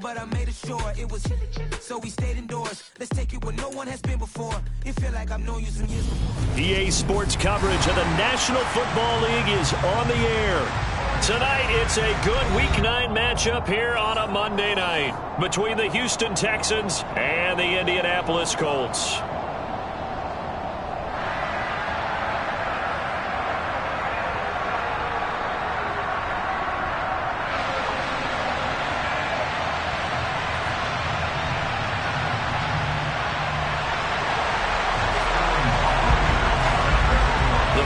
but I made sure it was. So we stayed indoors. Let's take it where no one has been before. It feel like I've known you some years before. EA Sports coverage of the National Football League is on the air. Tonight, it's a good Week 9 matchup here on a Monday night between the Houston Texans and the Indianapolis Colts.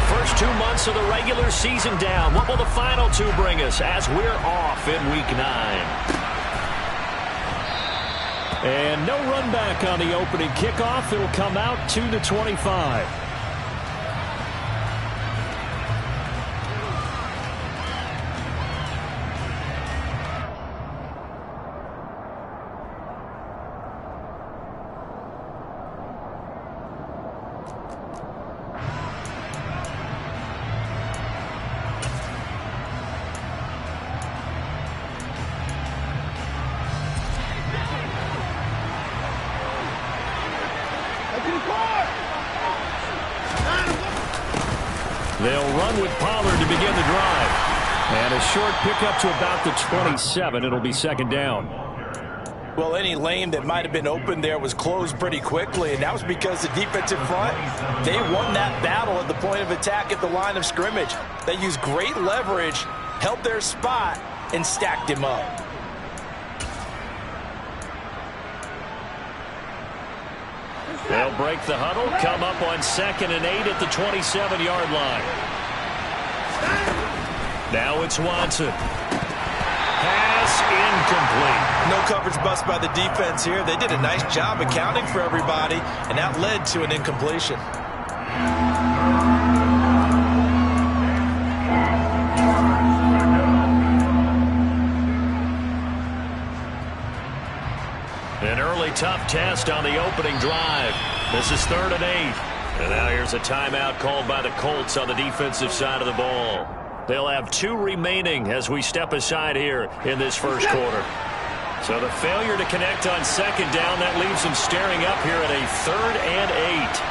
First 2 months of the regular season down. What will the final 2 bring us as we're off in Week 9? And no run back on the opening kickoff. It'll come out to the 25. They'll run with Pollard to begin the drive. And a short pickup to about the 27. It'll be second down. Well, any lane that might have been open there was closed pretty quickly, and that was because the defensive front, they won that battle at the point of attack at the line of scrimmage. They used great leverage, held their spot, and stacked him up. They'll break the huddle, come up on 2nd and 8 at the 27-yard line. Now it's Watson. Pass incomplete. No coverage bust by the defense here. They did a nice job accounting for everybody, and that led to an incompletion. An early tough test on the opening drive. This is 3rd and 8. And now here's a timeout called by the Colts on the defensive side of the ball. They'll have 2 remaining as we step aside here in this first quarter. So the failure to connect on 2nd down, that leaves them staring up here at a 3rd and 8.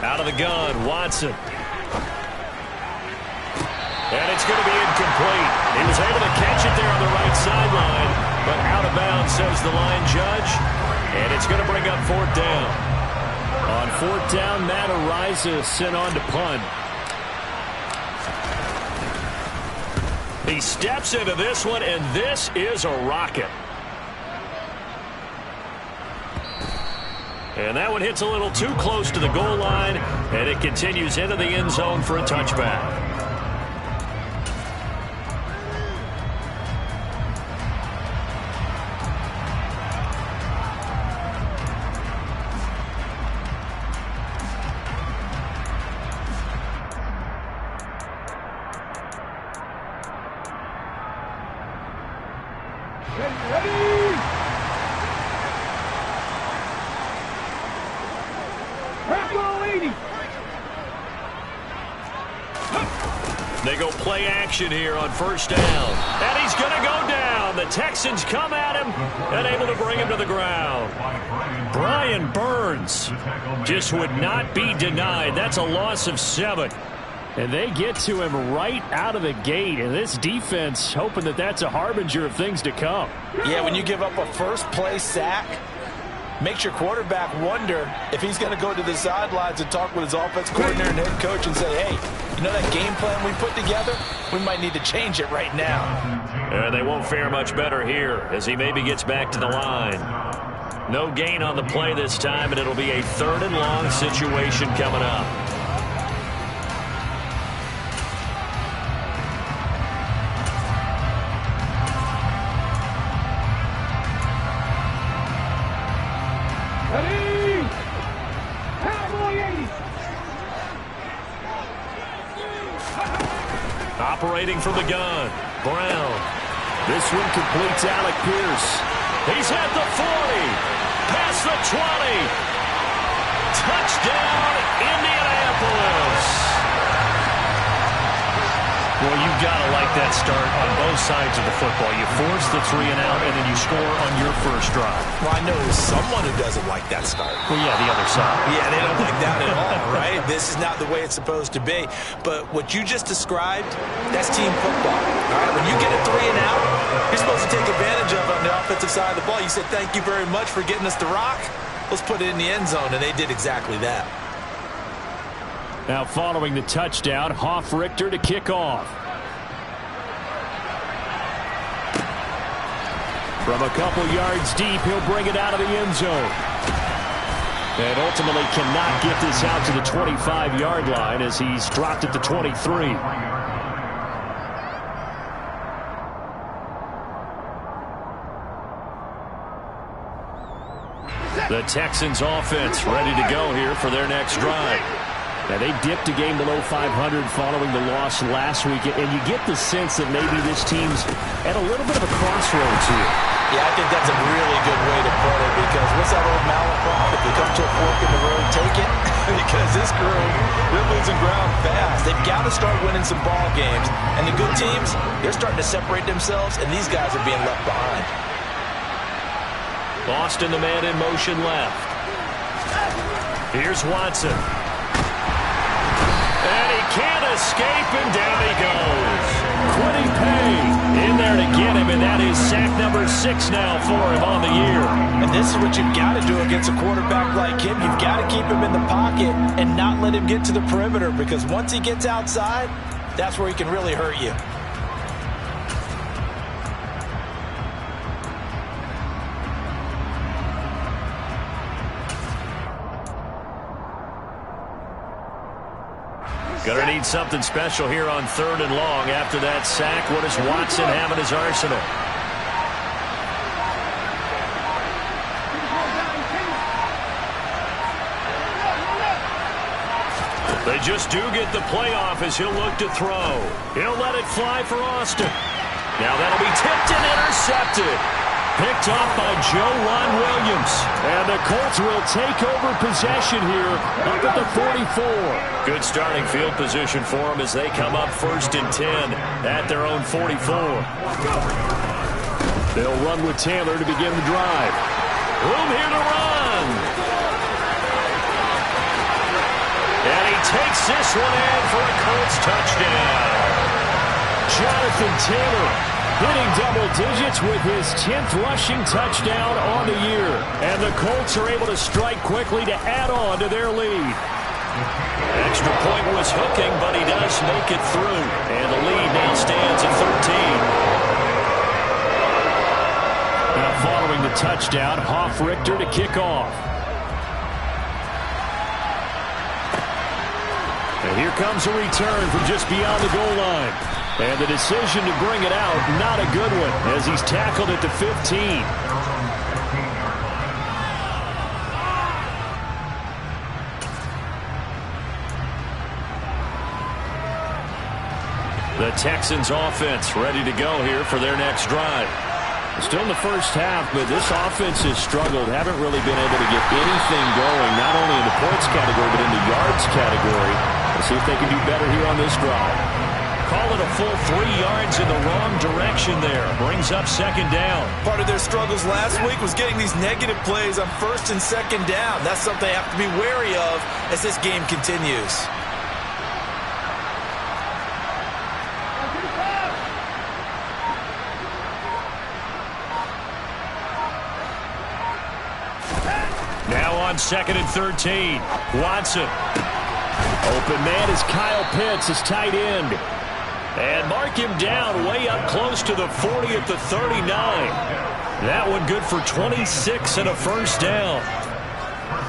Out of the gun, Watson. And it's going to be incomplete. He was able to catch it there on the right sideline, but out of bounds, says the line judge. And it's going to bring up 4th down. On 4th down, Matt Araiza sent on to punt. He steps into this one, and this is a rocket. And that one hits a little too close to the goal line, and it continues into the end zone for a touchback. They go play action here on 1st down. And he's going to go down. The Texans come at him and able to bring him to the ground. Brian Burns just would not be denied. That's a loss of 7. And they get to him right out of the gate. And this defense hoping that that's a harbinger of things to come. Yeah, when you give up a first-play sack, makes your quarterback wonder if he's going to go to the sidelines and talk with his offense coordinator and head coach and say, hey, you know that game plan we put together? We might need to change it right now. They won't fare much better here as he maybe gets back to the line. No gain on the play this time, and it'll be a 3rd and long situation coming up. Operating from the gun, Brown. This one completes Alec Pierce. He's at the 40, past the 20. Touchdown, Indianapolis. Well, you've got to like that start on both sides of the football. You force the 3 and out, and then you score on your first drive. Well, I know someone who doesn't like that start. Well, yeah, the other side. Yeah, they don't like that at all, right? This is not the way it's supposed to be. But what you just described, that's team football. All right, when you get a 3 and out, you're supposed to take advantage of it on the offensive side of the ball. You said, thank you very much for getting us the rock. Let's put it in the end zone, and they did exactly that. Now following the touchdown, Hofrichter to kick off. From a couple yards deep, he'll bring it out of the end zone. And ultimately cannot get this out to the 25-yard line as he's dropped at the 23. The Texans offense ready to go here for their next drive. Now, they dipped a game below 500 following the loss last week, and you get the sense that maybe this team's at a little bit of a crossroads here. Yeah, I think that's a really good way to put it, because what's that old malaprop? If you come to a fork in the road, take it. Because this crew, they're losing ground fast. They've got to start winning some ball games. And the good teams, they're starting to separate themselves, and these guys are being left behind. Boston, the man in motion left. Here's Watson. And he can't escape, and down he goes. Kwity Paye in there to get him, and that is sack number 6 now for him on the year. And this is what you've got to do against a quarterback like him. You've got to keep him in the pocket and not let him get to the perimeter, because once he gets outside, that's where he can really hurt you. Gonna need something special here on 3rd and long. After that sack, what does Watson have in his arsenal? They just do get the playoff as he'll look to throw. He'll let it fly for Austin. Now that'll be tipped and intercepted. Picked off by Joejuan Williams. And the Colts will take over possession here up at the 44. Good starting field position for them as they come up 1st and 10 at their own 44. They'll run with Taylor to begin the drive. Room here to run. And he takes this one in for a Colts touchdown. Jonathan Taylor hitting double digits with his 10th rushing touchdown on the year. And the Colts are able to strike quickly to add on to their lead. Extra point was hooking, but he does make it through. And the lead now stands at 13. Now following the touchdown, Hofrichter to kick off. And here comes a return from just beyond the goal line. And the decision to bring it out, not a good one, as he's tackled at the 15. The Texans offense ready to go here for their next drive. Still in the first half, but this offense has struggled. Haven't really been able to get anything going, not only in the points category, but in the yards category. Let's see if they can do better here on this drive. Call it a full 3 yards in the wrong direction there. Brings up 2nd down. Part of their struggles last week was getting these negative plays on 1st and 2nd down. That's something they have to be wary of as this game continues. Now on 2nd and 13. Watson. Open man is Kyle Pitts, his tight end. And mark him down way up close to the 40 at the 39. That one good for 26 and a 1st down.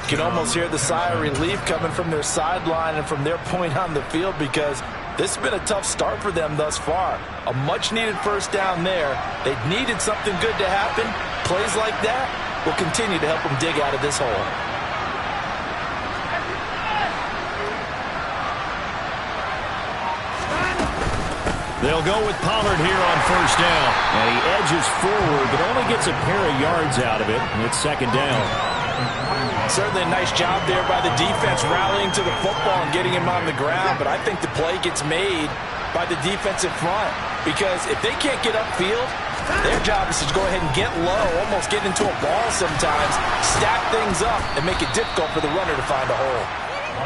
You can almost hear the sigh of relief coming from their sideline and from their point on the field, because this has been a tough start for them thus far. A much-needed 1st down there. They needed something good to happen. Plays like that will continue to help them dig out of this hole. They'll go with Pollard here on first down. And he edges forward, but only gets a pair of yards out of it. And it's second down. Certainly a nice job there by the defense rallying to the football and getting him on the ground. But I think the play gets made by the defensive front. Because if they can't get upfield, their job is to go ahead and get low, almost get into a ball sometimes, stack things up, and make it difficult for the runner to find a hole.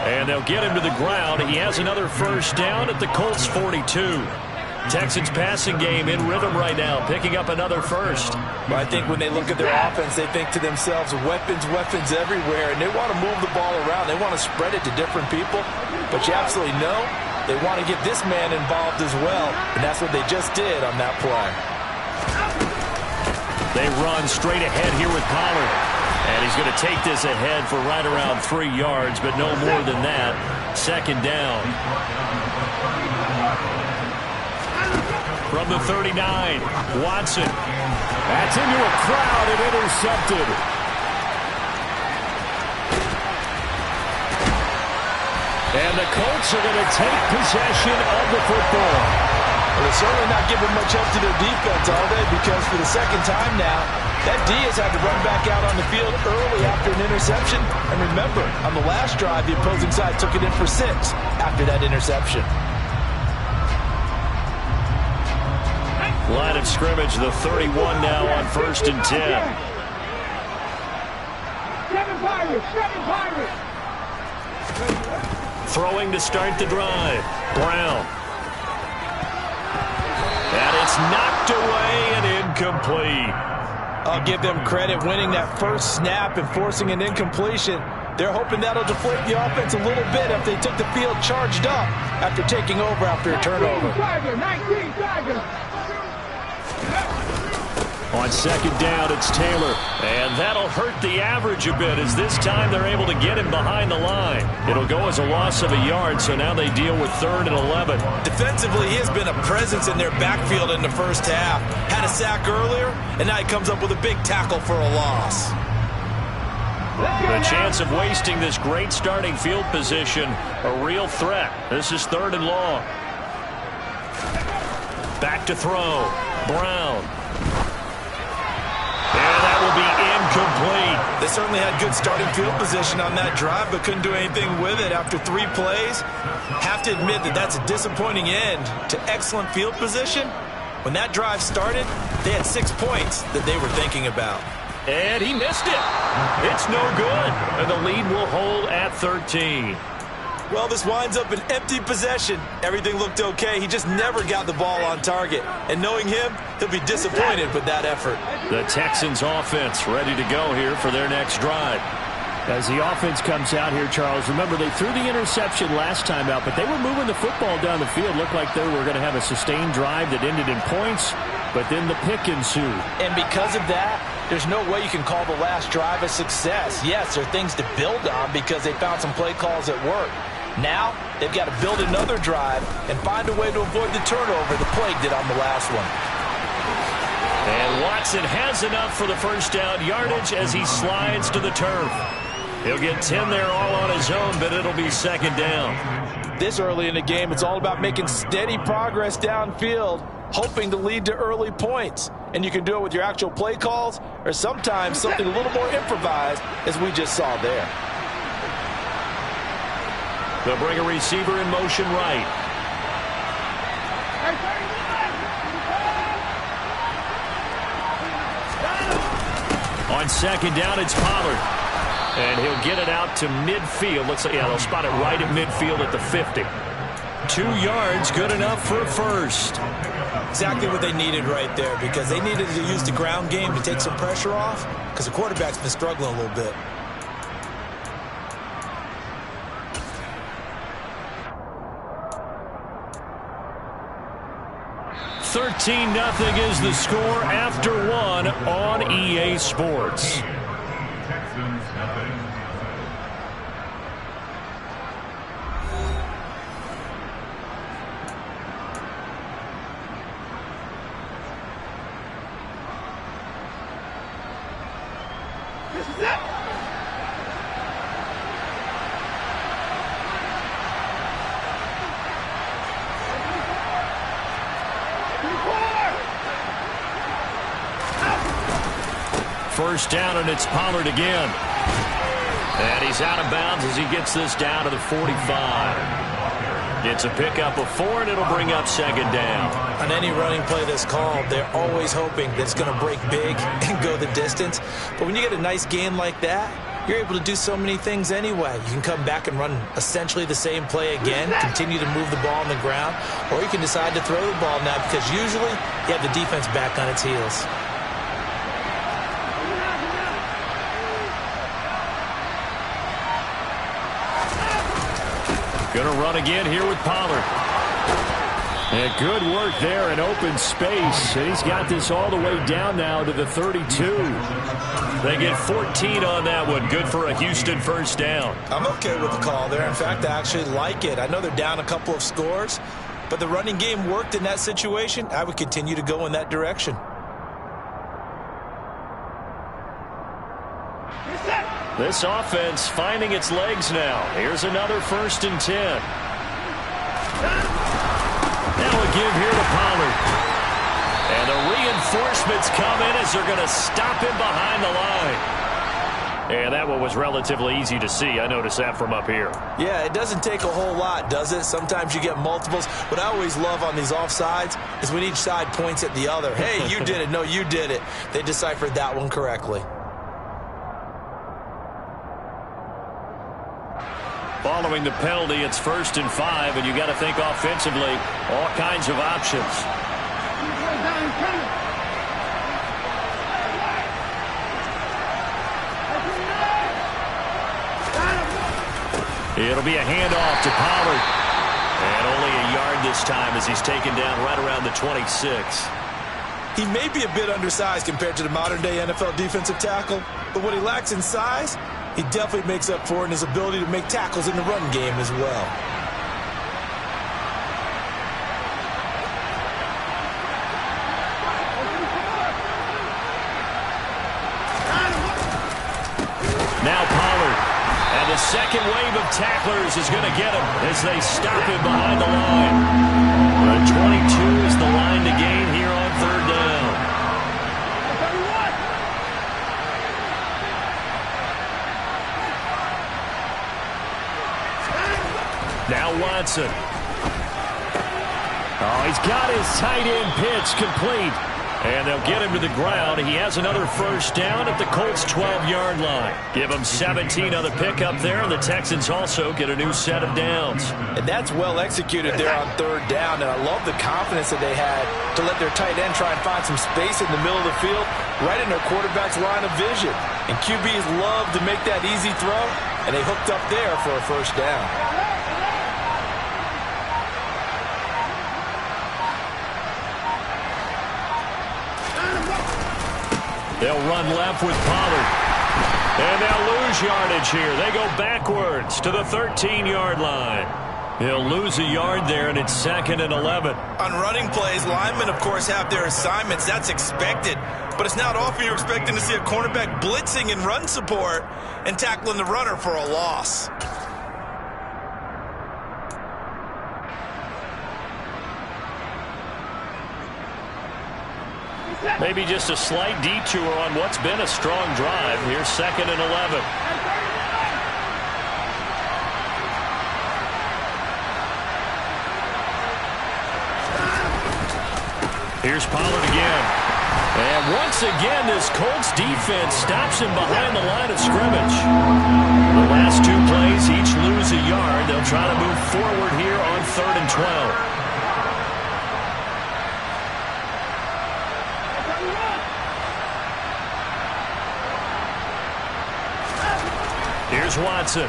And they'll get him to the ground. He has another first down at the Colts 42. Texans passing game in rhythm right now, picking up another first. But I think when they look at their offense, they think to themselves, weapons everywhere, and they want to move the ball around. They want to spread it to different people. But you absolutely know they want to get this man involved as well, and that's what they just did on that play. They run straight ahead here with Pollard. And he's going to take this ahead for right around 3 yards, but no more than that. Second down. From the 39, Watson. That's into a crowd and intercepted. And the Colts are going to take possession of the football. Well, they're certainly not giving much help to their defense, are they? Because for the second time now, that D has had to run back out on the field early after an interception. And remember, on the last drive, the opposing side took it in for 6 after that interception. Line of scrimmage, the 31 now on first and 10. Throwing to start the drive. Brown. And it's knocked away and incomplete. I'll give them credit winning that first snap and forcing an incompletion. They're hoping that'll deflate the offense a little bit if they took the field charged up after taking over after a turnover. On second down, it's Taylor. And that'll hurt the average a bit as this time they're able to get him behind the line. It'll go as a loss of a yard, so now they deal with 3rd and 11. Defensively, he has been a presence in their backfield in the first half. Had a sack earlier, and now he comes up with a big tackle for a loss. The chance of wasting this great starting field position, a real threat. This is 3rd and long. Back to throw. Brown. And that will be incomplete. They certainly had good starting field position on that drive, but couldn't do anything with it after 3 plays. Have to admit that that's a disappointing end to excellent field position. When that drive started, they had 6 points that they were thinking about. And he missed it. It's no good. And the lead will hold at 13. Well, this winds up an empty possession. Everything looked okay. He just never got the ball on target. And knowing him, he'll be disappointed with that effort. The Texans offense ready to go here for their next drive. As the offense comes out here, Charles, remember they threw the interception last time out, but they were moving the football down the field. Looked like they were going to have a sustained drive that ended in points, but then the pick ensued. And because of that, there's no way you can call the last drive a success. Yes, there are things to build on because they found some play calls that work. Now, they've got to build another drive and find a way to avoid the turnover the Plague did on the last one. And Watson has enough for the first down yardage as he slides to the turf. He'll get 10 there all on his own, but it'll be second down. This early in the game, it's all about making steady progress downfield, hoping to lead to early points. And you can do it with your actual play calls or sometimes something a little more improvised, as we just saw there. They'll bring a receiver in motion right. On second down, it's Pollard. And he'll get it out to midfield. Let's say, yeah, they'll spot it right at midfield at the 50. 2 yards, good enough for a first. Exactly what they needed right there, because they needed to use the ground game to take some pressure off, because the quarterback's been struggling a little bit. 13-0 is the score after 1 on EA Sports. first down, and it's Pollard again. And he's out of bounds as he gets this down to the 45. It's a pickup of 4, and it'll bring up second down. On any running play that's called, they're always hoping that it's going to break big and go the distance. But when you get a nice gain like that, you're able to do so many things anyway. You can come back and run essentially the same play again, continue to move the ball on the ground, or you can decide to throw the ball now because usually you have the defense back on its heels. Going to run again here with Pollard. And good work there in open space. And he's got this all the way down now to the 32. They get 14 on that one. Good for a Houston first down. I'm okay with the call there. In fact, I actually like it. I know they're down a couple of scores, but the running game worked in that situation. I would continue to go in that direction. This offense finding its legs now. Here's another 1st and 10. Now a give here to Pollard. And the reinforcements come in as they're going to stop him behind the line. And that one was relatively easy to see. I noticed that from up here. Yeah, it doesn't take a whole lot, does it? Sometimes you get multiples. What I always love on these offsides is when each side points at the other. Hey, you did it. No, you did it. They deciphered that one correctly. Following the penalty, it's 1st and 5, and you got to think offensively, all kinds of options. It'll be a handoff to Pollard. And only a yard this time as he's taken down right around the 26. He may be a bit undersized compared to the modern-day NFL defensive tackle, but what he lacks in size, he definitely makes up for it in his ability to make tackles in the run game as well. Now Pollard. And the second wave of tacklers is going to get him as they stop him behind the line. The 22 is the line to gain here on 3rd down. Now Watson. Oh, he's got his tight end pitch complete. And they'll get him to the ground. He has another first down at the Colts' 12-yard line. Give him 17 on the pickup there, and the Texans also get a new set of downs. And that's well executed there on 3rd down, and I love the confidence that they had to let their tight end try and find some space in the middle of the field, right in their quarterback's line of vision. And QBs love to make that easy throw, and they hooked up there for a first down. They'll run left with Pollard. And they'll lose yardage here. They go backwards to the 13-yard line. He'll lose a yard there, and it's 2nd and 11. On running plays, linemen, of course, have their assignments. That's expected. But it's not often you're expecting to see a cornerback blitzing in run support and tackling the runner for a loss. Maybe just a slight detour on what's been a strong drive. Here's 2nd and 11. Here's Pollard again. And once again, this Colts defense stops him behind the line of scrimmage. The last 2 plays each lose a yard. They'll try to move forward here on 3rd and 12. Here's Watson.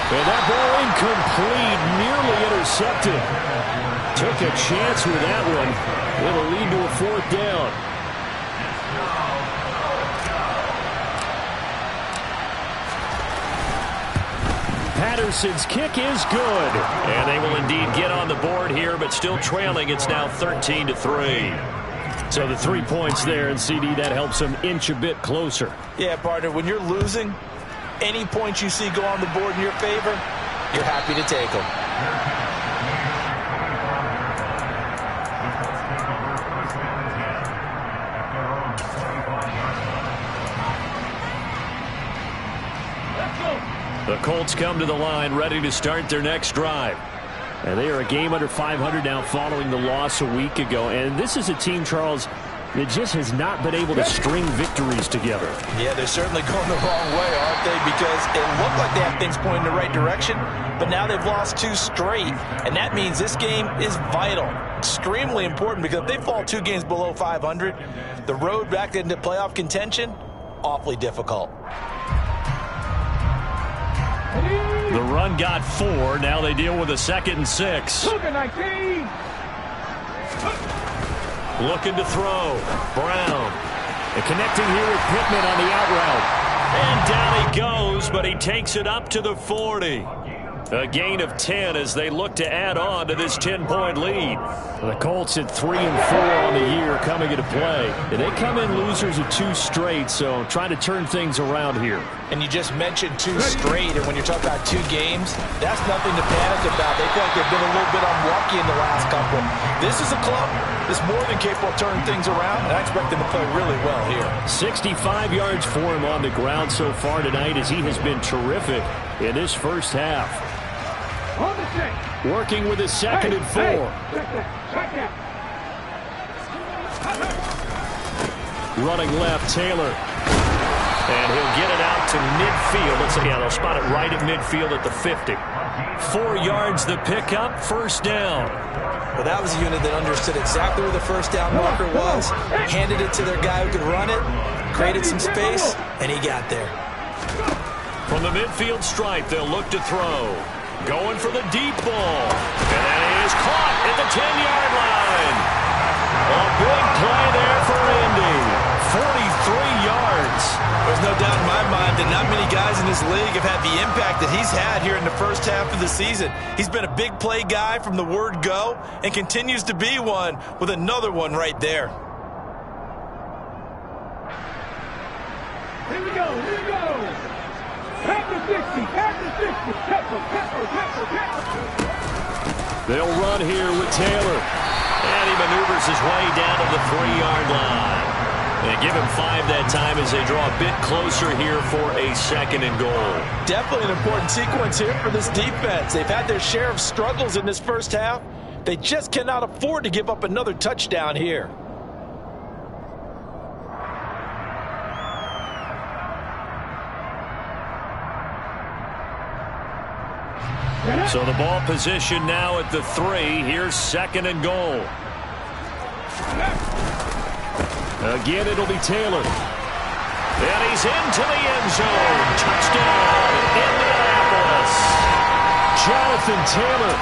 And that ball incomplete, nearly intercepted. Took a chance with that one. It'll lead to a 4th down. Patterson's kick is good. And they will indeed get on the board here, but still trailing. It's now 13-3. So the 3 points there, and CD, that helps them inch a bit closer. Yeah, partner, when you're losing, any points you see go on the board in your favor, you're happy to take them. The Colts come to the line ready to start their next drive. And they are a game under 500 now following the loss a week ago. And this is a team, Charles, that just has not been able to string victories together. Yeah, they're certainly going the wrong way, aren't they? Because it looked like they have things pointing in the right direction, but now they've lost 2 straight. And that means this game is vital, extremely important, because if they fall 2 games below 500, the road back into playoff contention, awfully difficult. The run got 4. Now they deal with a 2nd and 6. Looking to throw. Brown. And connecting here with Pittman on the out route. And down he goes, but he takes it up to the 40. A gain of 10 as they look to add on to this 10-point lead. The Colts at 3 and 4 on the year coming into play. And they come in losers of 2 straight, so trying to turn things around here. And you just mentioned 2 straight, and when you're talking about 2 games, that's nothing to panic about. They feel like they've been a little bit unlucky in the last couple. This is a club that's more than capable of turning things around, and I expect them to play really well here. 65 yards for him on the ground so far tonight as he has been terrific in this first half. Working with his 2nd and 4. Running left, Taylor. And he'll get it out to midfield. Let's see, yeah, they'll spot it right at midfield at the 50. 4 yards the pickup, first down. Well, that was a unit that understood exactly where the first down marker was, handed it to their guy who could run it, created some space, and he got there. From the midfield stripe, they'll look to throw. Going for the deep ball. And that is caught at the 10-yard line. A big play there for Indy. 43 yards. There's no doubt in my mind that not many guys in this league have had the impact that he's had here in the first half of the season. He's been a big play guy from the word go and continues to be one with another one right there. Here we go, here we go. After 60, after 60. They'll run here with Taylor. And he maneuvers his way down to the 3-yard line. And give him 5 that time as they draw a bit closer here for a 2nd and goal. Definitely an important sequence here for this defense. They've had their share of struggles in this first half. They just cannot afford to give up another touchdown here. So the ball position now at the 3. Here's 2nd and goal. Again, it'll be Taylor. And he's into the end zone. Touchdown, Indianapolis. Jonathan Taylor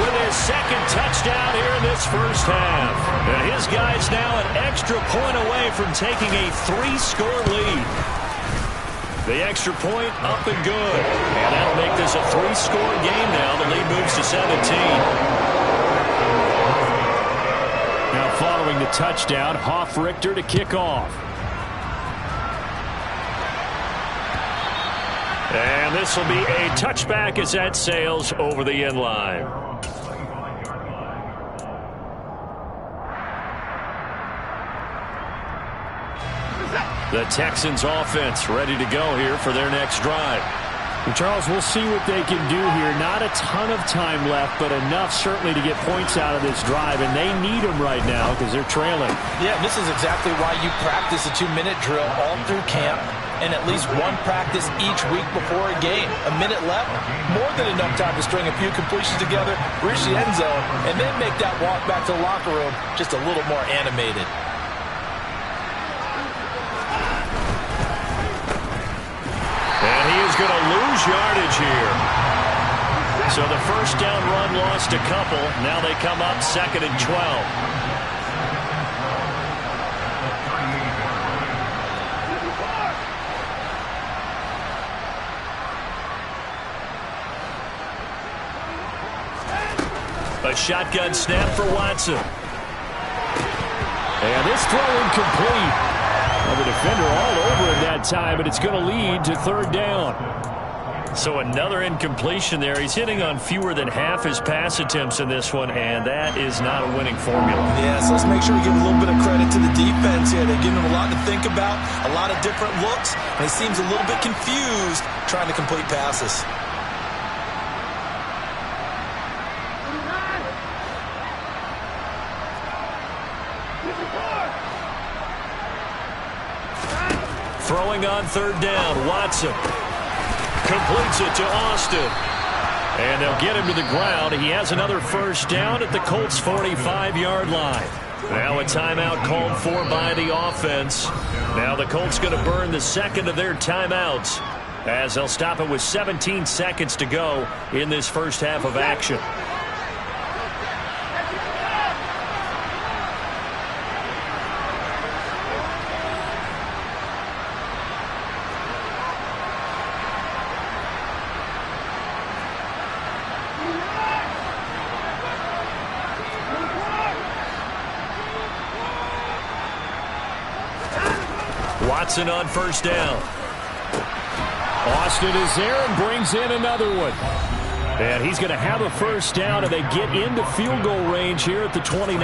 with his 2nd touchdown here in this first half. And his guy's now an extra point away from taking a 3-score lead. The extra point up and good. And that'll make this a 3-score game now. The lead moves to 17. Now following the touchdown, Hofrichter to kick off. And this will be a touchback as that sails over the end line. The Texans offense ready to go here for their next drive. And Charles, we'll see what they can do here. Not a ton of time left, but enough certainly to get points out of this drive, and they need them right now because they're trailing. Yeah, this is exactly why you practice a 2-minute drill all through camp and at least one practice each week before a game. A minute left, more than enough time to string a few completions together, reach the end zone, and then make that walk back to the locker room just a little more animated. And he is going to lose yardage here. So the first down run lost a couple. Now they come up 2nd and 12. A shotgun snap for Watson. And this throw incomplete. Well, the defender all over him that time, but it's going to lead to 3rd down. So another incompletion there. He's hitting on fewer than half his pass attempts in this one, and that is not a winning formula. Yeah, so let's make sure we give a little bit of credit to the defense here. They're giving him a lot to think about, a lot of different looks, and he seems a little bit confused trying to complete passes. Throwing on third down, Watson completes it to Austin. And they'll get him to the ground. He has another first down at the Colts' 45-yard line. Now a timeout called for by the offense. Now the Colts going to burn the second of their timeouts as they'll stop it with 17 seconds to go in this first half of action. Watson on first down. Austin is there and brings in another one. And he's going to have a first down, and they get into field goal range here at the 29.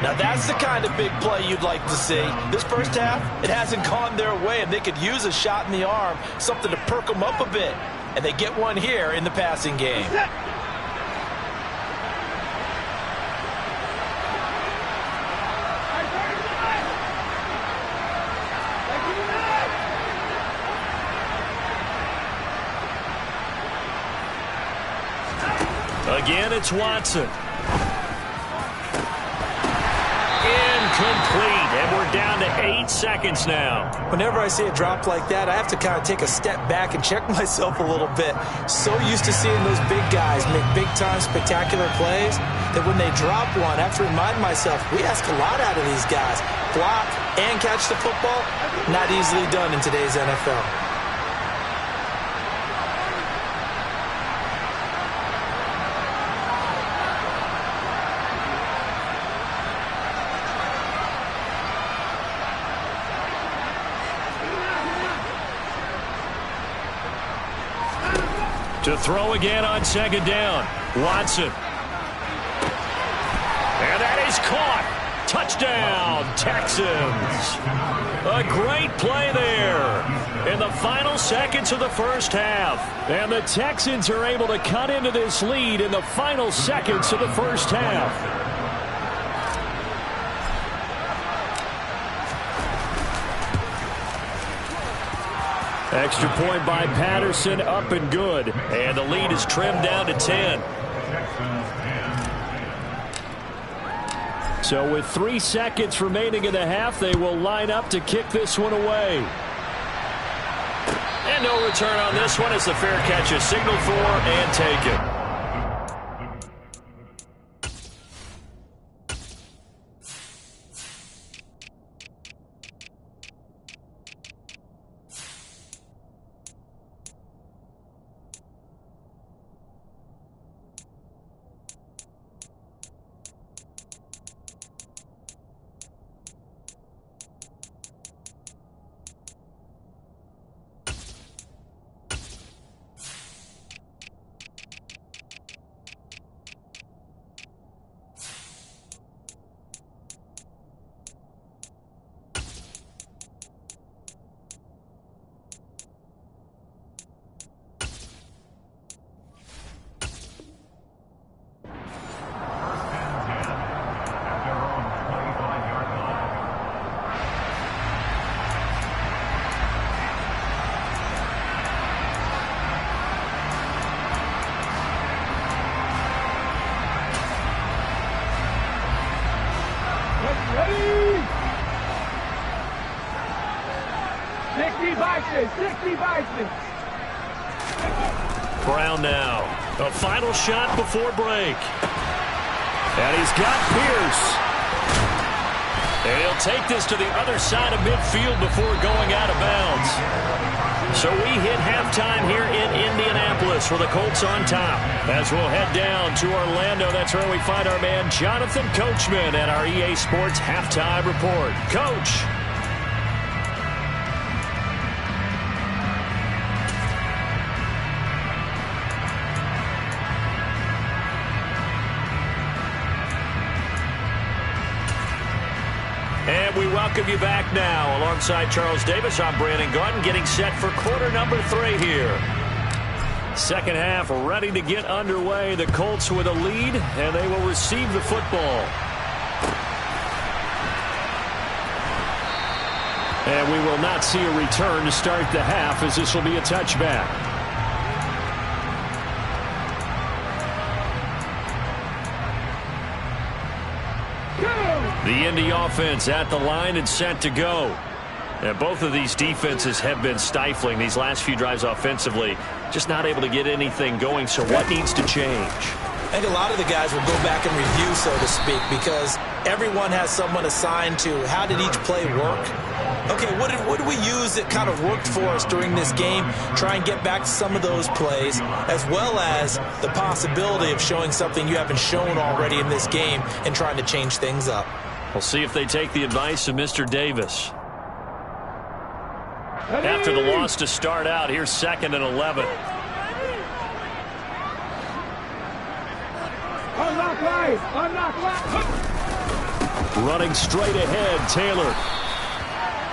Now that's the kind of big play you'd like to see. This first half, it hasn't gone their way, and they could use a shot in the arm, something to perk them up a bit. And they get one here in the passing game. Again, it's Watson. Incomplete, and we're down to 8 seconds now. Whenever I see a drop like that, I have to kind of take a step back and check myself a little bit. So used to seeing those big guys make big-time spectacular plays that when they drop one, I have to remind myself, we ask a lot out of these guys. Block and catch the football, not easily done in today's NFL. To throw again on second down, Watson. And that is caught. Touchdown, Texans. A great play there in the final seconds of the first half. And the Texans are able to cut into this lead in the final seconds of the first half. Extra point by Patterson, up and good. And the lead is trimmed down to 10. So with 3 seconds remaining in the half, they will line up to kick this one away. And no return on this one as the fair catch is signaled for and taken. Ready? 60 Bison. Brown now. A final shot before break. And he's got Pierce. And he'll take this to the other side of midfield before going out of bounds. So we hit halftime here in Indianapolis with the Colts on top. As we'll head down to Orlando, that's where we find our man Jonathan Coachman at our EA Sports Halftime Report. Coach. welcome you back now. Alongside Charles Davis, I'm Brandon Gaudin, getting set for quarter number 3 here. Second half ready to get underway. The Colts with a lead, and they will receive the football. And we will not see a return to start the half, as this will be a touchback. The Indy offense at the line and set to go. And both of these defenses have been stifling these last few drives offensively. Just not able to get anything going. So what needs to change? I think a lot of the guys will go back and review, so to speak, because everyone has someone assigned to how did each play work. Okay, what did we use that kind of worked for us during this game? Try and get back to some of those plays, as well as the possibility of showing something you haven't shown already in this game and trying to change things up. We'll see if they take the advice of Mr. Davis. After the loss to start out, here's 2nd and 11. Unlock life! Unlock life! Running straight ahead, Taylor.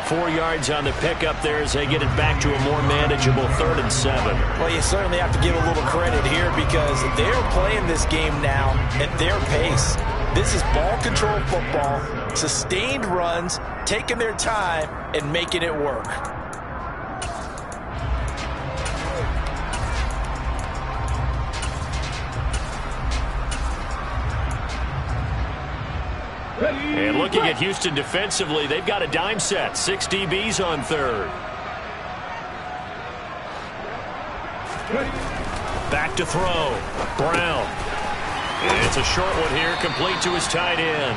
4 yards on the pickup there as they get it back to a more manageable 3rd and 7. Well, you certainly have to give a little credit here because they're playing this game now at their pace. This is ball control football, sustained runs, taking their time and making it work. And looking at Houston defensively, they've got a dime set. 6 DBs on 3rd. Back to throw. Brown. It's a short one here, complete to his tight end.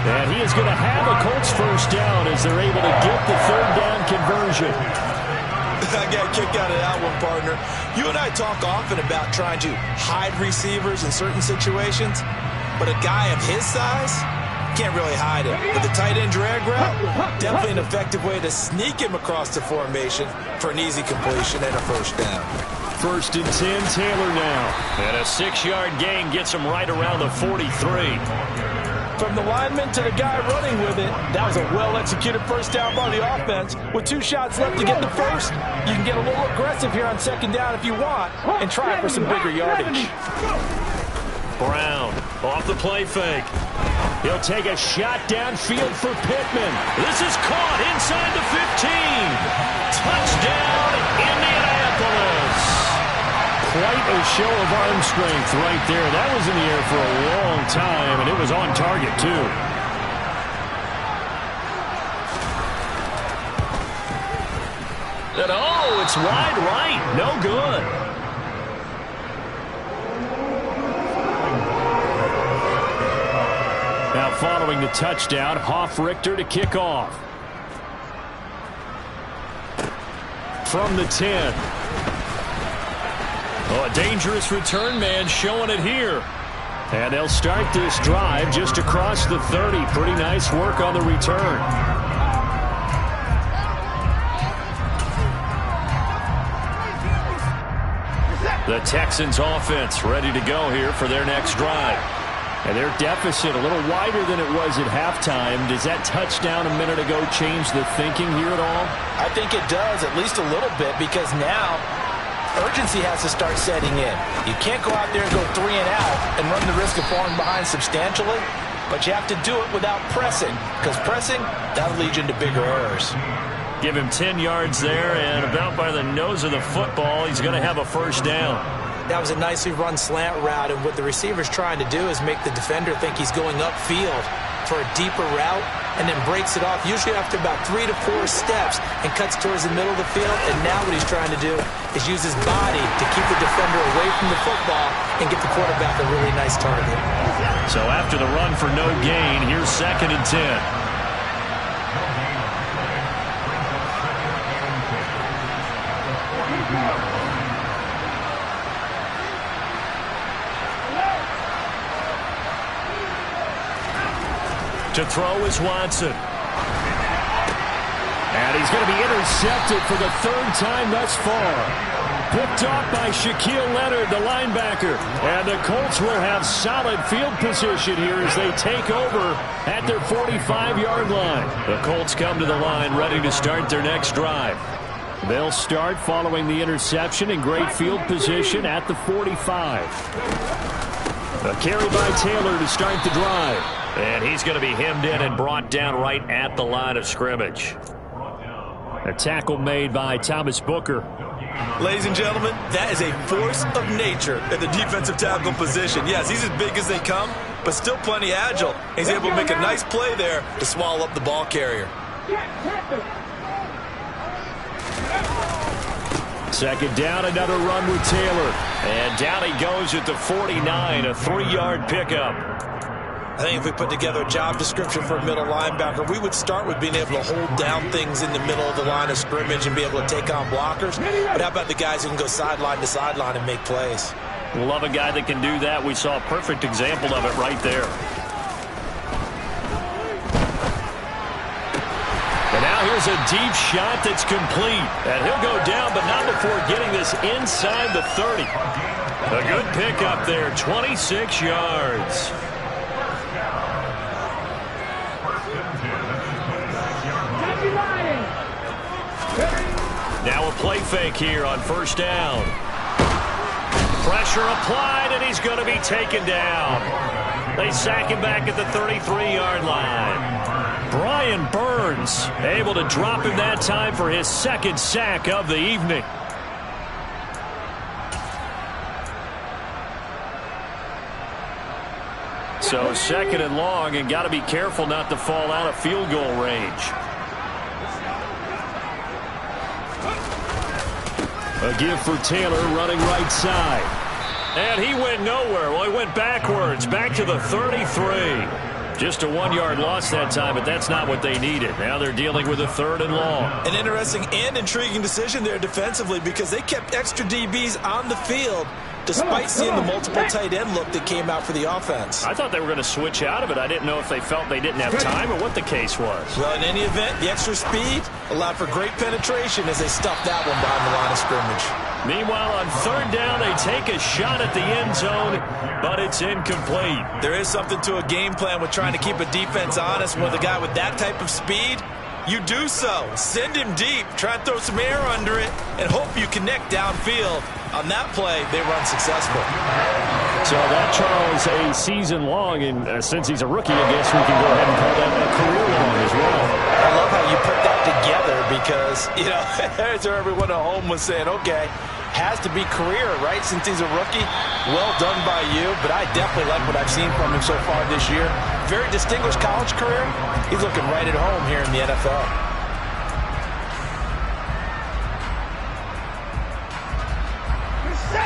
And he is going to have a Colts first down as they're able to get the 3rd down conversion. I got a kick out of that one, partner. You and I talk often about trying to hide receivers in certain situations, but a guy of his size can't really hide it. With the tight end drag route, definitely an effective way to sneak him across the formation for an easy completion and a first down. 1st and 10, Taylor now. And a 6-yard gain gets him right around the 43. From the lineman to the guy running with it, that was a well-executed first down by the offense. With 2 shots left to get the first, you can get a little aggressive here on 2nd down if you want and try for some bigger yardage. Brown off the play fake. He'll take a shot downfield for Pittman. This is caught inside the 15. Touchdown, Indianapolis. Quite a show of arm strength right there. That was in the air for a long time, and it was on target, too. And oh, it's wide right. No good. Now following the touchdown, Hofrichter to kick off. From the 10. Oh, a dangerous return man showing it here. And they'll start this drive just across the 30. Pretty nice work on the return. The Texans offense ready to go here for their next drive. And their deficit a little wider than it was at halftime. Does that touchdown a minute ago change the thinking here at all? I think it does, at least a little bit, because now urgency has to start setting in. You can't go out there and go 3 and out and run the risk of falling behind substantially, but you have to do it without pressing, because pressing, that'll lead you into bigger errors. Give him 10 yards there, and about by the nose of the football, he's going to have a first down. That was a nicely run slant route, and what the receiver's trying to do is make the defender think he's going upfield for a deeper route and then breaks it off, usually after about 3 to 4 steps, and cuts towards the middle of the field. And now what he's trying to do is use his body to keep the defender away from the football and get the quarterback a really nice target. So after the run for no gain, here's 2nd and 10. To throw is Watson. And he's going to be intercepted for the 3rd time thus far. Picked off by Shaquille Leonard, the linebacker. And the Colts will have solid field position here as they take over at their 45-yard line. The Colts come to the line ready to start their next drive. They'll start following the interception in great field position at the 45. A carry by Taylor to start the drive. And he's going to be hemmed in and brought down right at the line of scrimmage. A tackle made by Thomas Booker. Ladies and gentlemen, that is a force of nature at the defensive tackle position. Yes, he's as big as they come, but still plenty agile. He's able to make a nice play there to swallow up the ball carrier. Second down, another run with Taylor. And down he goes at the 49, a 3-yard pickup. I think if we put together a job description for a middle linebacker, we would start with being able to hold down things in the middle of the line of scrimmage and be able to take on blockers. But how about the guys who can go sideline to sideline and make plays? We'll love a guy that can do that. We saw a perfect example of it right there. And now here's a deep shot that's complete. And he'll go down, but not before getting this inside the 30. A good pickup there, 26 yards. Now a play fake here on first down. Pressure applied, and he's going to be taken down. They sack him back at the 33-yard line. Brian Burns able to drop him that time for his second sack of the evening. So second and long, and got to be careful not to fall out of field goal range. A give for Taylor running right side. And he went nowhere. Well, he went backwards, back to the 33. Just a 1-yard loss that time, but that's not what they needed. Now they're dealing with a 3rd and long. An interesting and intriguing decision there defensively because they kept extra DBs on the field despite seeing the multiple tight end look that came out for the offense. I thought they were going to switch out of it. I didn't know if they felt they didn't have time or what the case was. Well, in any event, the extra speed allowed for great penetration as they stuffed that one behind the line of scrimmage. Meanwhile, on 3rd down, they take a shot at the end zone, but it's incomplete. There is something to a game plan with trying to keep a defense honest. With a guy with that type of speed, you do so. Send him deep, try and throw some air under it, and hope you connect downfield. On that play, they were unsuccessful. So that, Charles, a season long, and since he's a rookie, I guess we can go ahead and call that a career long as well. I love how you put that together because, you know, there's where everyone at home was saying, okay, has to be career, right, since he's a rookie. Well done by you, but I definitely like what I've seen from him so far this year. Very distinguished college career. He's looking right at home here in the NFL.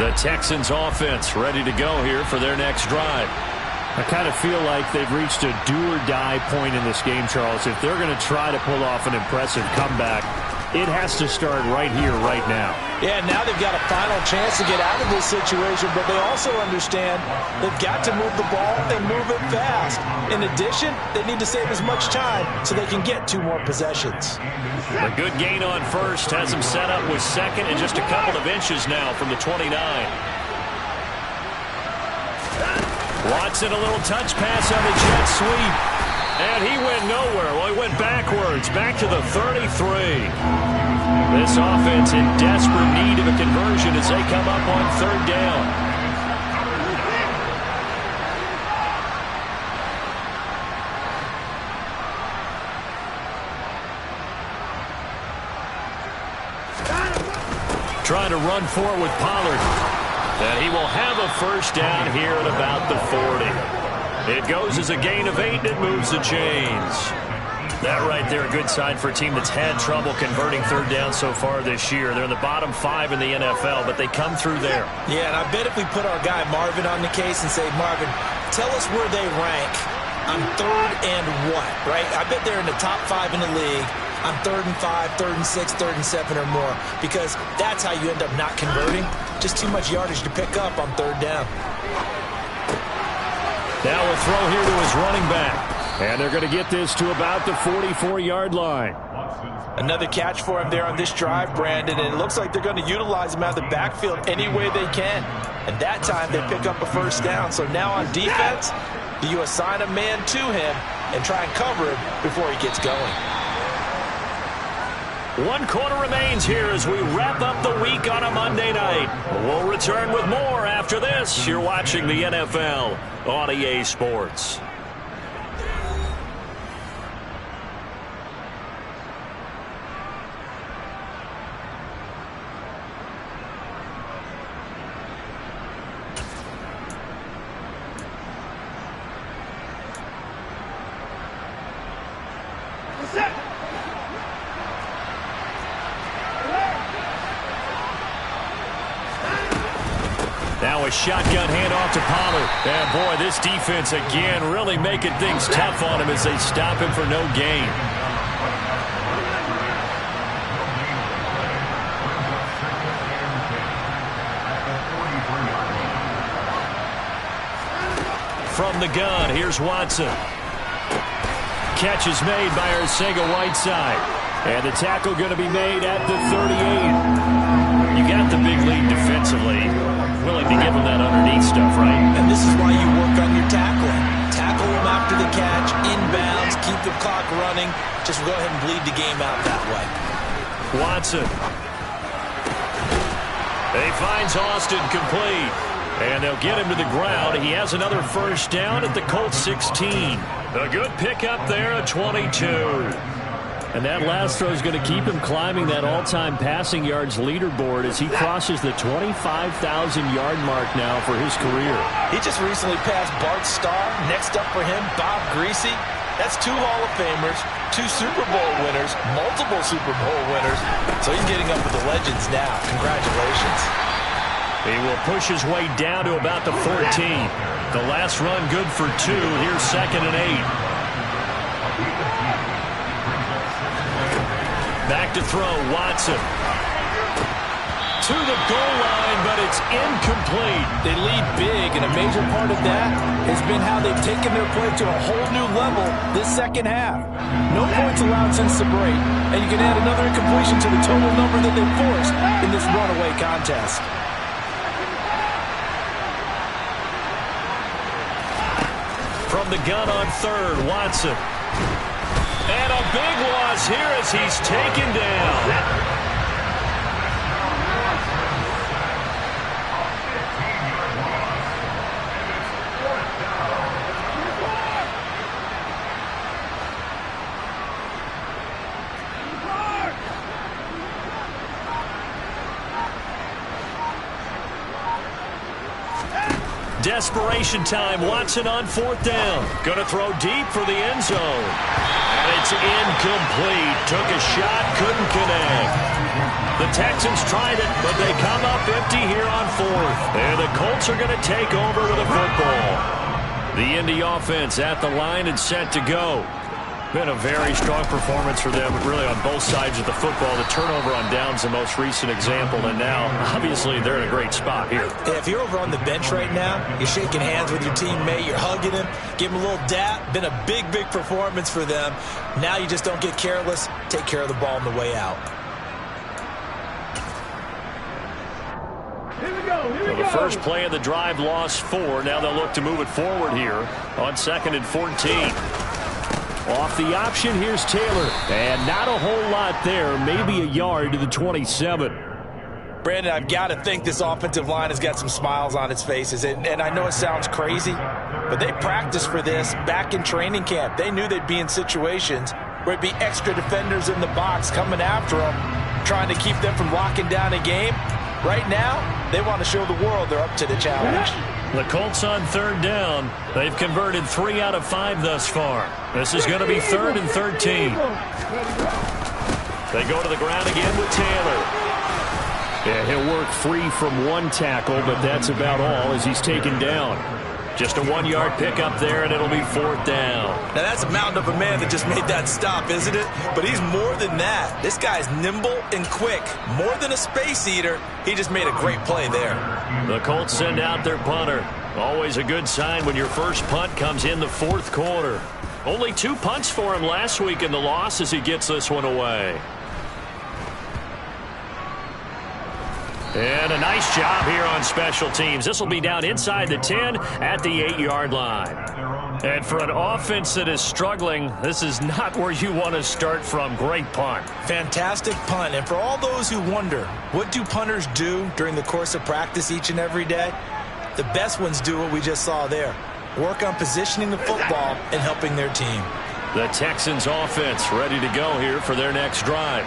The Texans offense ready to go here for their next drive. I kind of feel like they've reached a do-or-die point in this game, Charles. If they're going to try to pull off an impressive comeback, it has to start right here, right now. Yeah, now they've got a final chance to get out of this situation, but they also understand they've got to move the ball and move it fast. In addition, they need to save as much time so they can get 2 more possessions. A good gain on first has him set up with second and just a couple of inches now from the 29. Watson, a little touch pass on the jet sweep. And he went nowhere. Well, he went backwards, back to the 33. This offense in desperate need of a conversion as they come up on 3rd down. Trying to run forward with Pollard. And he will have a first down here at about the 40. It goes as a gain of 8, and it moves the chains. That right there, a good sign for a team that's had trouble converting 3rd down so far this year. They're in the bottom 5 in the NFL, but they come through there. Yeah, and I bet if we put our guy Marvin on the case and say, Marvin, tell us where they rank on 3rd and what, right? I bet they're in the top 5 in the league on 3rd and 5, 3rd and 6, 3rd and 7 or more, because that's how you end up not converting. Just too much yardage to pick up on 3rd down. Now a throw here to his running back. And they're going to get this to about the 44-yard line. Another catch for him there on this drive, Brandon, and it looks like they're going to utilize him out of the backfield any way they can. And that time they pick up a first down. So now on defense, you assign a man to him and try and cover him before he gets going. 1 quarter remains here as we wrap up the week on a Monday night. We'll return with more after this. You're watching the NFL on EA Sports. Now a shotgun handoff to Pollard. And boy, this defense again really making things tough on him as they stop him for no gain. From the gun, here's Watson. Catch is made by Arcega-Whiteside. And the tackle going to be made at the 38. You got the big lead defensively. Willing to give him that underneath stuff, right? And this is why you work on your tackling. Tackle him after the catch, inbounds, keep the clock running. Just go ahead and bleed the game out that way. Watson. He finds Austin complete. And they'll get him to the ground. He has another first down at the Colts 16. A good pickup there at 22. And that last throw is going to keep him climbing that all-time passing yards leaderboard as he crosses the 25,000-yard mark now for his career. He just recently passed Bart Starr. Next up for him, Bob Greasy. That's 2 Hall of Famers, 2 Super Bowl winners, multiple Super Bowl winners. So he's getting up with the legends now. Congratulations. He will push his way down to about the 14. The last run good for 2. Here's 2nd and 8. Back to throw, Watson. To the goal line, but it's incomplete. They lead big, and a major part of that has been how they've taken their play to a whole new level this second half. No points allowed since the break, and you can add another incompletion to the total number that they forced in this runaway contest. From the gun on 3rd, Watson. And a big loss here as he's taken down. Desperation time. Watson on 4th down. Going to throw deep for the end zone. And it's incomplete. Took a shot, couldn't connect. The Texans tried it, but they come up empty here on 4th. And the Colts are going to take over with the football. The Indy offense at the line and set to go. Been a very strong performance for them, really on both sides of the football. The turnover on downs, the most recent example, and now, obviously, they're in a great spot here. Yeah, if you're over on the bench right now, you're shaking hands with your teammate, you're hugging him, give him a little dap. Been a big, big performance for them. Now you just don't get careless. Take care of the ball on the way out. Here we go. So the first play of the drive lost 4. Now they'll look to move it forward here on 2nd and 14. Off the option, here's Taylor. And not a whole lot there, maybe a yard to the 27. Brandon, I've got to think this offensive line has got some smiles on its faces. And I know it sounds crazy, but they practiced for this back in training camp. They knew they'd be in situations where it'd be extra defenders in the box coming after them, trying to keep them from locking down a game. Right now, they want to show the world they're up to the challenge. The Colts on 3rd down. They've converted 3 out of 5 thus far. This is going to be 3rd and 13. They go to the ground again with Taylor. Yeah, he'll work free from 1 tackle, but that's about all as he's taken down. Just a 1-yard pickup there, and it'll be 4th down. Now, that's a mountain of a man that just made that stop, isn't it? But he's more than that. This guy's nimble and quick. More than a space eater, he just made a great play there. The Colts send out their punter. Always a good sign when your first punt comes in the 4th quarter. Only 2 punts for him last week in the loss as he gets this one away. And a nice job here on special teams. This will be down inside the 10 at the 8-yard line. And for an offense that is struggling, this is not where you want to start from. Great punt. Fantastic punt. And for all those who wonder, what do punters do during the course of practice each and every day? The best ones do what we just saw there. Work on positioning the football and helping their team. The Texans offense ready to go here for their next drive.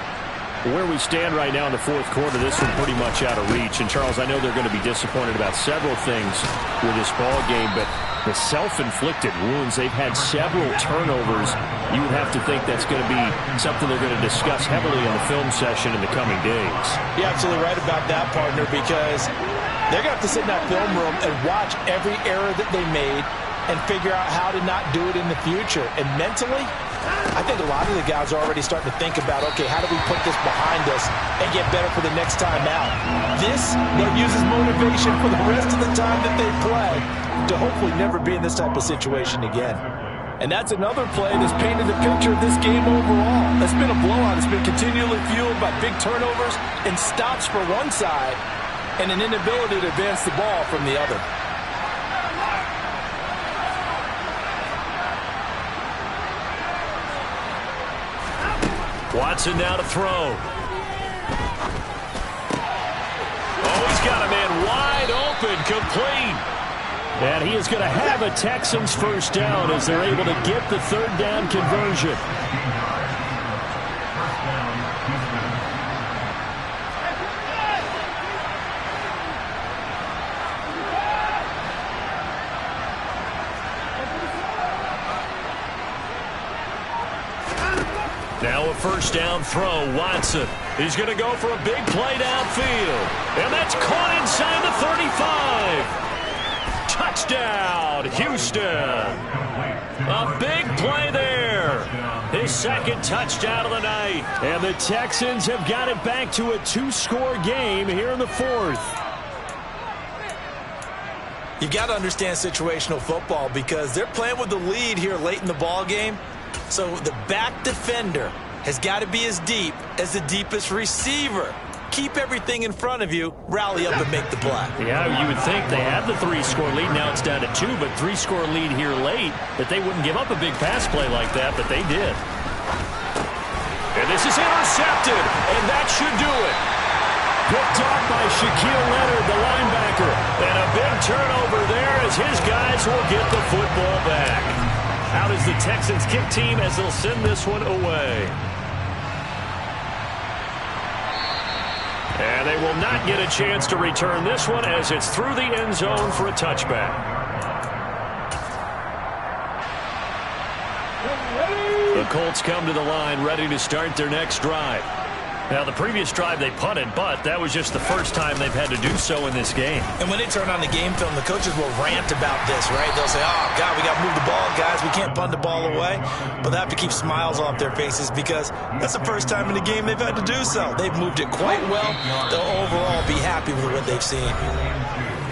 Where we stand right now in the fourth quarter, this one pretty much out of reach. And, Charles, I know they're going to be disappointed about several things with this ball game, but the self-inflicted wounds, they've had several turnovers. You would have to think that's going to be something they're going to discuss heavily in the film session in the coming days. You're absolutely right about that, partner, because they're going to have to sit in that film room and watch every error that they made and figure out how to not do it in the future. And mentally, I think a lot of the guys are already starting to think about, okay, how do we put this behind us and get better for the next time out? This, they'll use as motivation for the rest of the time that they play to hopefully never be in this type of situation again. And that's another play that's painted the picture of this game overall. It's been a blowout. It's been continually fueled by big turnovers and stops for one side and an inability to advance the ball from the other. Watson now to throw. Oh, he's got a man wide open, complete. And he is going to have a Texans first down as they're able to get the third down conversion. Now a first down throw. Watson. He's going to go for a big play downfield. And that's caught inside the 35. Touchdown, Houston. A big play there. His second touchdown of the night. And the Texans have got it back to a 2-score game here in the fourth. You've got to understand situational football because they're playing with the lead here late in the ball game. So the back defender has got to be as deep as the deepest receiver. Keep everything in front of you, rally up and make the play. Yeah, you would think they had the 3-score lead. Now it's down to 2, but 3-score lead here late, that they wouldn't give up a big pass play like that, but they did. And this is intercepted, and that should do it. Picked off by Shaquille Leonard, the linebacker. And a big turnover there as his guys will get the football back. Out is the Texans kick team as they'll send this one away. And they will not get a chance to return this one as it's through the end zone for a touchback. The Colts come to the line ready to start their next drive. Now, the previous drive they punted, but that was just the first time they've had to do so in this game. And when they turn on the game film, the coaches will rant about this, right? They'll say, oh, God, we got to move the ball, guys. We can't punt the ball away. But they have to keep smiles off their faces because that's the first time in the game they've had to do so. They've moved it quite well. They'll overall be happy with what they've seen.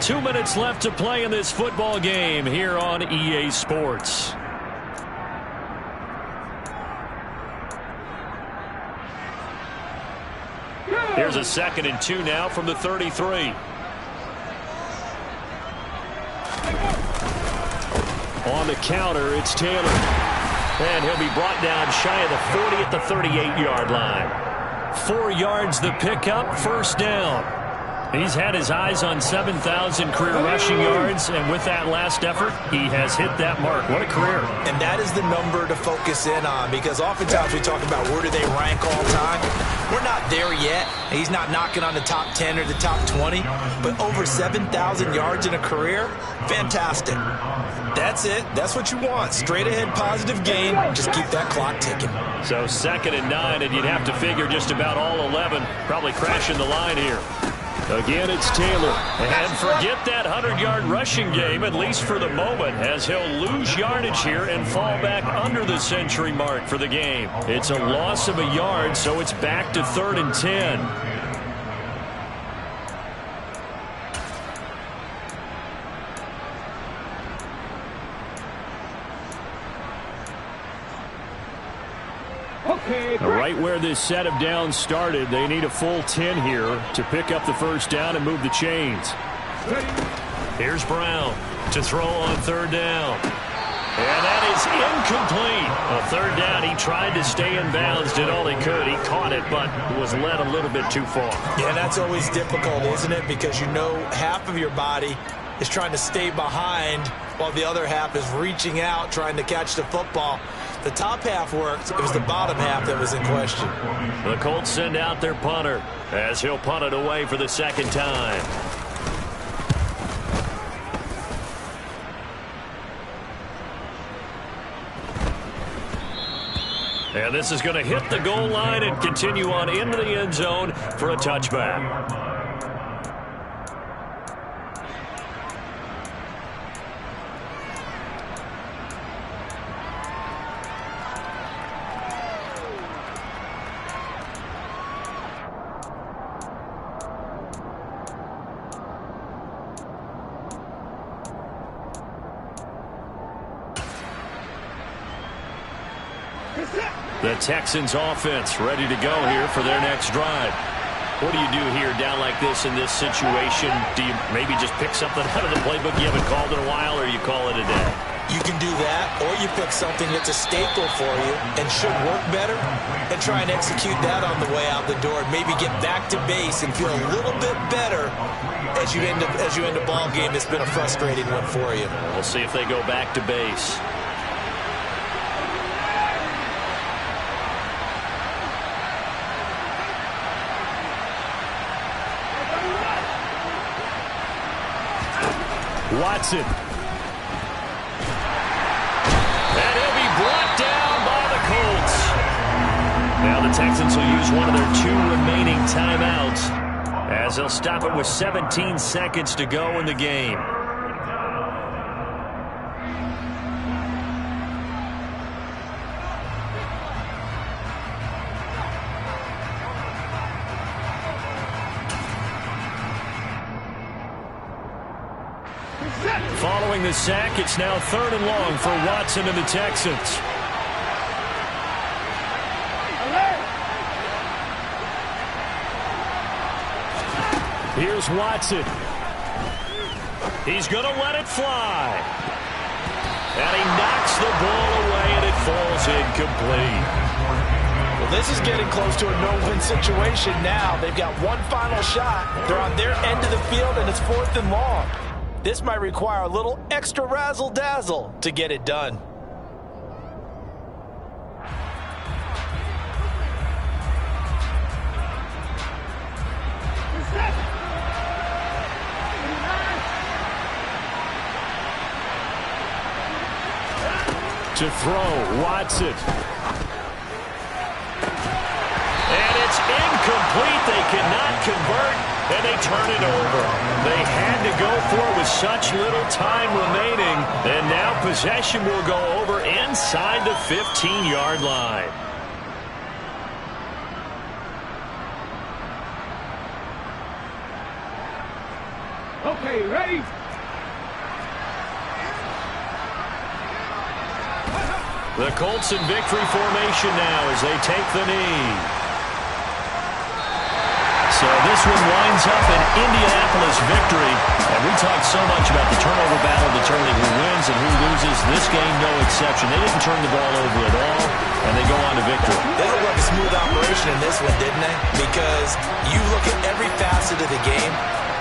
2 minutes left to play in this football game here on EA Sports. Here's a 2nd and 2 now from the 33. On the counter, it's Taylor. And he'll be brought down shy of the 40 at the 38-yard line. 4 yards the pickup, first down. He's had his eyes on 7,000 career rushing yards, and with that last effort, he has hit that mark. What a career. And that is the number to focus in on because oftentimes we talk about where do they rank all time. We're not there yet. He's not knocking on the top 10 or the top 20, but over 7,000 yards in a career, fantastic. That's it. That's what you want. Straight ahead positive game. Just keep that clock ticking. So 2nd and 9, and you'd have to figure just about all 11 probably crashing the line here. Again, it's Taylor. And forget that 100-yard rushing game, at least for the moment, as he'll lose yardage here and fall back under the century mark for the game. It's a loss of a yard, so it's back to 3rd and 10. Okay, Right where this set of downs started, they need a full 10 here to pick up the first down and move the chains. ready. Here's Brown to throw on third down. And that is incomplete. A third down. He tried to stay in bounds, did all he could. He caught it, but was led a little bit too far. Yeah, that's always difficult, isn't it? Because you know half of your body is trying to stay behind while the other half is reaching out, trying to catch the football. The top half worked. It was the bottom half that was in question. The Colts send out their punter as he'll punt it away for the second time. And this is going to hit the goal line and continue on into the end zone for a touchback. The Texans offense ready to go here for their next drive. What do you do here down like this in this situation? Do you maybe just pick something out of the playbook you haven't called in a while, or you call it a day? You can do that, or you pick something that's a staple for you and should work better and try and execute that on the way out the door. Maybe get back to base and feel a little bit better as you end a ball game that's been a frustrating one for you. We'll see if they go back to base. Watson. And he'll be brought down by the Colts. Now the Texans will use one of their 2 remaining timeouts as they'll stop it with 17 seconds to go in the game. Following the sack, it's now 3rd and long for Watson and the Texans. Here's Watson. He's going to let it fly. And he knocks the ball away, and it falls incomplete. Well, this is getting close to a no-win situation now. They've got one final shot. They're on their end of the field, and it's 4th and long. This might require a little extra razzle-dazzle to get it done. To throw, Watson. And it's incomplete. They cannot convert, and they turn it over. They had to go for it with such little time remaining, and now possession will go over inside the 15-yard line. Okay, ready. The Colts in victory formation now as they take the knee. So this one winds up an Indianapolis victory. And we talked so much about the turnover battle determining who wins and who loses. This game, no exception. They didn't turn the ball over at all, and they go on to victory. They looked like a smooth operation in this one, didn't they? Because you look at every facet of the game,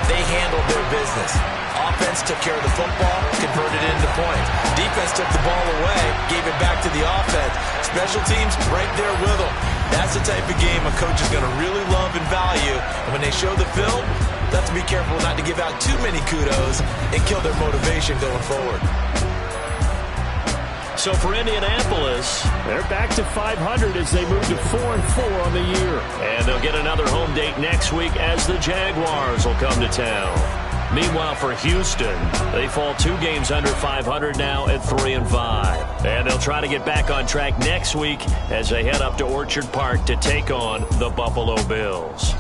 they handled their business. Offense took care of the football, converted it into points. Defense took the ball away, gave it back to the offense. Special teams right there with them. That's the type of game a coach is going to really love and value. And when they show the film, they have to be careful not to give out too many kudos and kill their motivation going forward. So for Indianapolis, They're back to 500 as they move to 4-4 on the year. and they'll get another home date next week as the Jaguars will come to town. Meanwhile, for Houston, they fall 2 games under 500 now at 3-5. And they'll try to get back on track next week as they head up to Orchard Park to take on the Buffalo Bills.